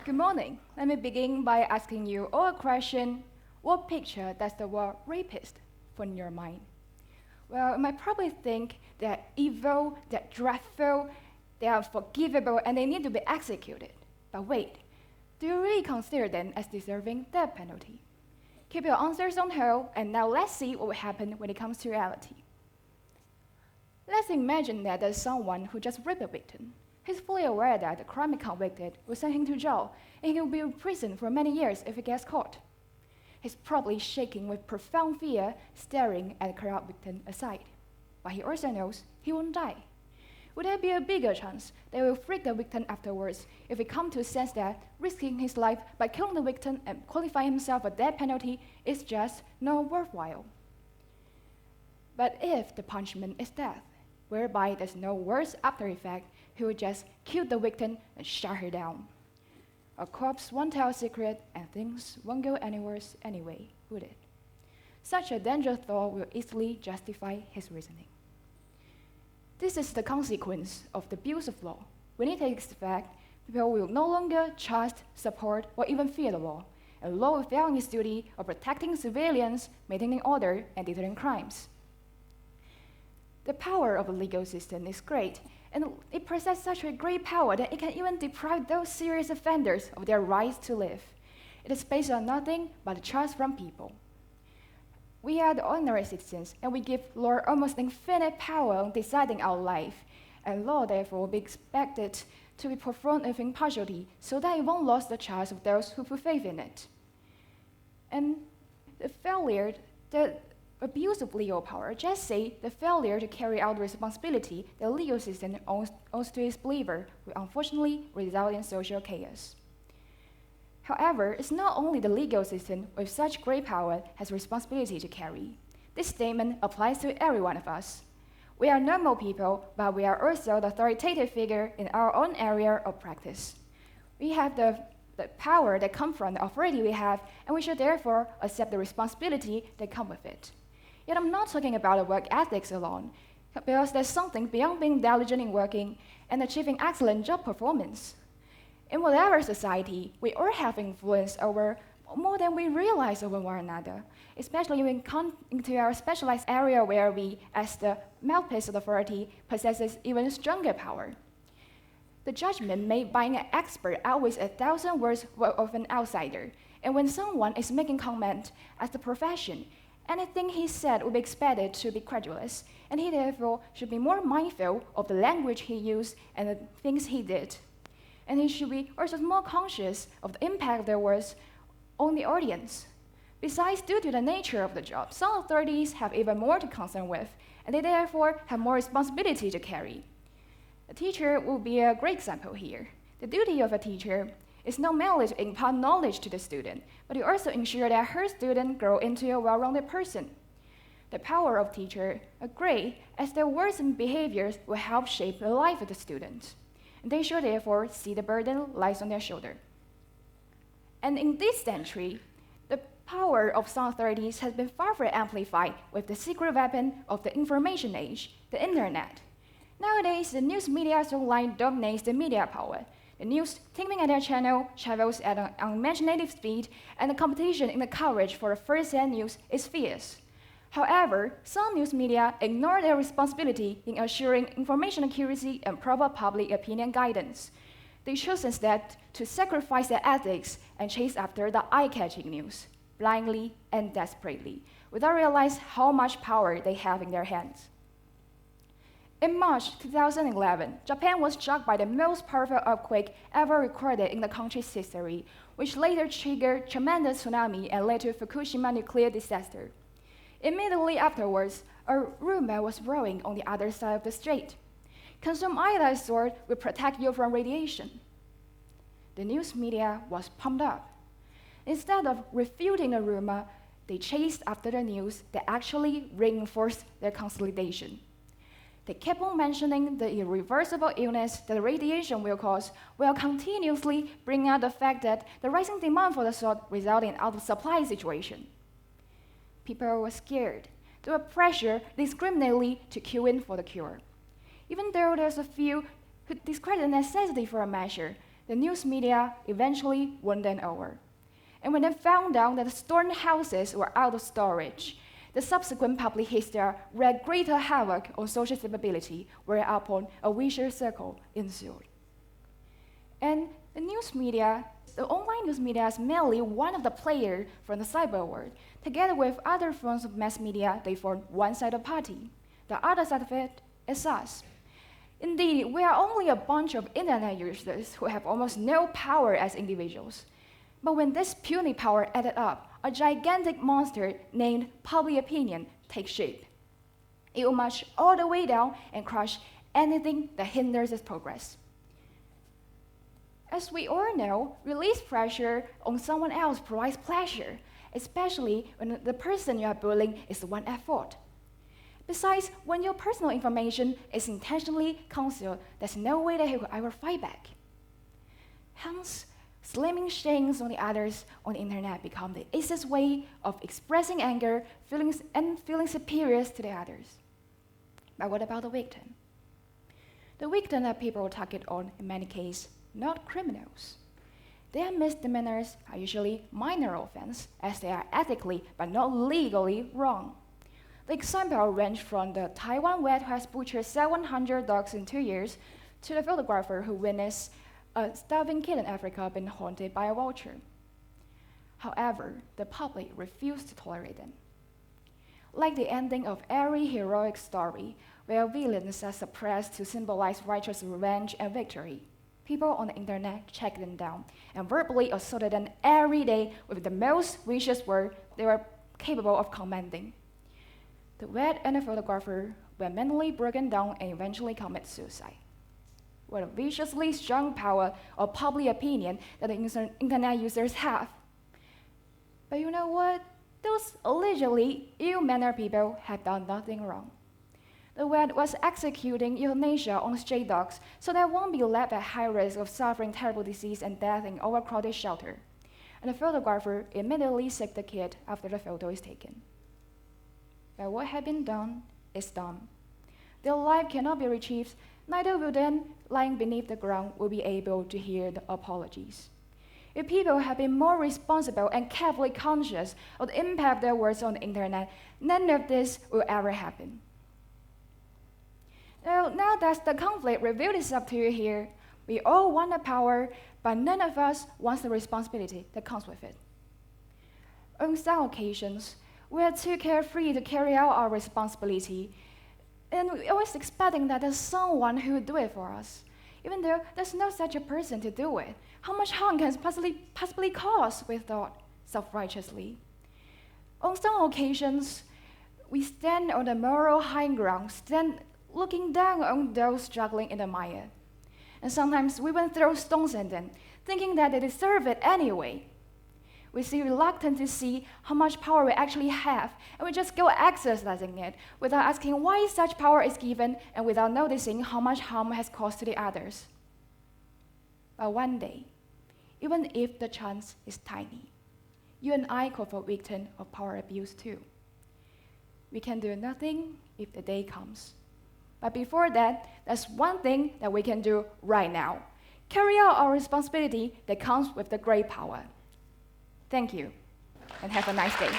Good morning. Let me begin by asking you all a question. What picture does the word rapist put in your mind? Well, you might probably think they're evil, they're dreadful, they are unforgivable, and they need to be executed. But wait, do you really consider them as deserving death penalty? Keep your answers on hold, and now let's see what will happen when it comes to reality. Let's imagine that there's someone who just raped a victim. He's fully aware that the crime he convicted will send him to jail, and he will be in prison for many years if he gets caught. He's probably shaking with profound fear, staring at the corrupt victim aside. But he also knows he won't die. Would there be a bigger chance that he will freak the victim afterwards if he comes to a sense that risking his life by killing the victim and qualifying himself for death penalty is just not worthwhile? But if the punishment is death, whereby there's no worse after effect, he would just kill the victim and shut her down. A corpse won't tell a secret, and things won't go any worse anyway, would it? Such a dangerous thought will easily justify his reasoning. This is the consequence of the abuse of law. When it takes effect, people will no longer trust, support, or even fear the law, and law will fail in its duty of protecting civilians, maintaining order, and deterring crimes. The power of the legal system is great, and it possesses such a great power that it can even deprive those serious offenders of their rights to live. It is based on nothing but trust from people. We are the ordinary citizens, and we give law almost infinite power in deciding our life, and law therefore will be expected to be performed with impartiality so that it won't lose the trust of those who put faith in it. And the abuse of legal power, just say the failure to carry out the responsibility the legal system owes to its believer, will unfortunately result in social chaos. However, it's not only the legal system with such great power has responsibility to carry. This statement applies to every one of us. We are normal people, but we are also the authoritative figure in our own area of practice. We have the power that comes from the authority we have, and we should therefore accept the responsibility that comes with it. Yet I'm not talking about the work ethics alone, because there's something beyond being diligent in working and achieving excellent job performance. In whatever society, we all have influence over more than we realize over one another, especially when it comes into our specialized area where we, as the mouthpiece of authority, possesses even stronger power. The judgment made by an expert outweighs 1,000 words of an outsider, and when someone is making comment as the profession, anything he said would be expected to be credulous, and he therefore should be more mindful of the language he used and the things he did. And he should be also more conscious of the impact of their words on the audience. Besides, due to the nature of the job, some authorities have even more to concern with, and they therefore have more responsibility to carry. A teacher will be a great example here. The duty of a teacher is not merely to impart knowledge to the student, but to also ensure that her student grow into a well-rounded person. The power of teachers are great, as their words and behaviors will help shape the life of the student. And they should therefore see the burden lies on their shoulder. And in this century, the power of some authorities has been far from amplified with the secret weapon of the information age, the internet. Nowadays, the news media online dominates the media power. The news teaming at their channel travels at an unimaginative speed, and the competition in the coverage for the first-hand news is fierce. However, some news media ignore their responsibility in assuring information accuracy and proper public opinion guidance. They choose instead to sacrifice their ethics and chase after the eye-catching news, blindly and desperately, without realizing how much power they have in their hands. In March 2011, Japan was struck by the most powerful earthquake ever recorded in the country's history, which later triggered tremendous tsunami and led to Fukushima nuclear disaster. Immediately afterwards, a rumor was brewing on the other side of the strait. Consume iodine sword will protect you from radiation. The news media was pumped up. Instead of refuting the rumor, they chased after the news that actually reinforced their consolidation. They kept on mentioning the irreversible illness that radiation will cause, while continuously bringing out the fact that the rising demand for the sword resulted in an out-of-supply situation. People were scared. They were pressured discriminately to queue in for the cure. Even though there's a few who discredit the necessity for a measure, the news media eventually won them over. And when they found out that the stolen houses were out of storage, the subsequent public hysteria wreaked greater havoc on social stability, whereupon a vicious circle ensued. And the online news media is merely one of the players from the cyber world. Together with other forms of mass media, they form one side of the party. The other side of it is us. Indeed, we are only a bunch of internet users who have almost no power as individuals. But when this puny power added up, a gigantic monster named public opinion takes shape. It will march all the way down and crush anything that hinders its progress. As we all know, release pressure on someone else provides pleasure, especially when the person you are bullying is the one at fault. Besides, when your personal information is intentionally concealed, there's no way that he will ever fight back. Hence, slamming shames on the others on the internet become the easiest way of expressing anger, feelings superior to the others. But what about the victim? The victim that people target on, in many cases, not criminals. Their misdemeanors are usually minor offenses, as they are ethically but not legally wrong. The example range from the Taiwan vet who has butchered 700 dogs in 2 years to the photographer who witnessed a starving kid in Africa being haunted by a vulture. However, the public refused to tolerate them. Like the ending of every heroic story, where villains are suppressed to symbolize righteous revenge and victory, people on the internet checked them down and verbally assaulted them every day with the most vicious word they were capable of commanding. The vet and the photographer were mentally broken down and eventually committed suicide. What a viciously strong power of public opinion that the internet users have. But you know what? Those allegedly ill-mannered people have done nothing wrong. The vet was executing euthanasia on stray dogs so they won't be left at high risk of suffering terrible disease and death in overcrowded shelter. And the photographer immediately sicked the kid after the photo is taken. But what had been done is done. Their life cannot be retrieved, neither will them lying beneath the ground will be able to hear the apologies. If people had been more responsible and carefully conscious of the impact of their words on the internet, none of this will ever happen. Now that the conflict revealed itself to you here, we all want the power, but none of us wants the responsibility that comes with it. On some occasions, we are too carefree to carry out our responsibility, and we're always expecting that there's someone who will do it for us, even though there's no such a person to do it. How much harm can it possibly cause, we thought self-righteously. On some occasions, we stand on the moral high ground, looking down on those struggling in the mire. And sometimes we even throw stones at them, thinking that they deserve it anyway. We seem reluctant to see how much power we actually have, and we just go exercising it without asking why such power is given and without noticing how much harm it has caused to the others. But one day, even if the chance is tiny, you and I could fall victim of power abuse too. We can do nothing if the day comes. But before that, there's one thing that we can do right now. Carry out our responsibility that comes with the great power. Thank you, and have a nice day.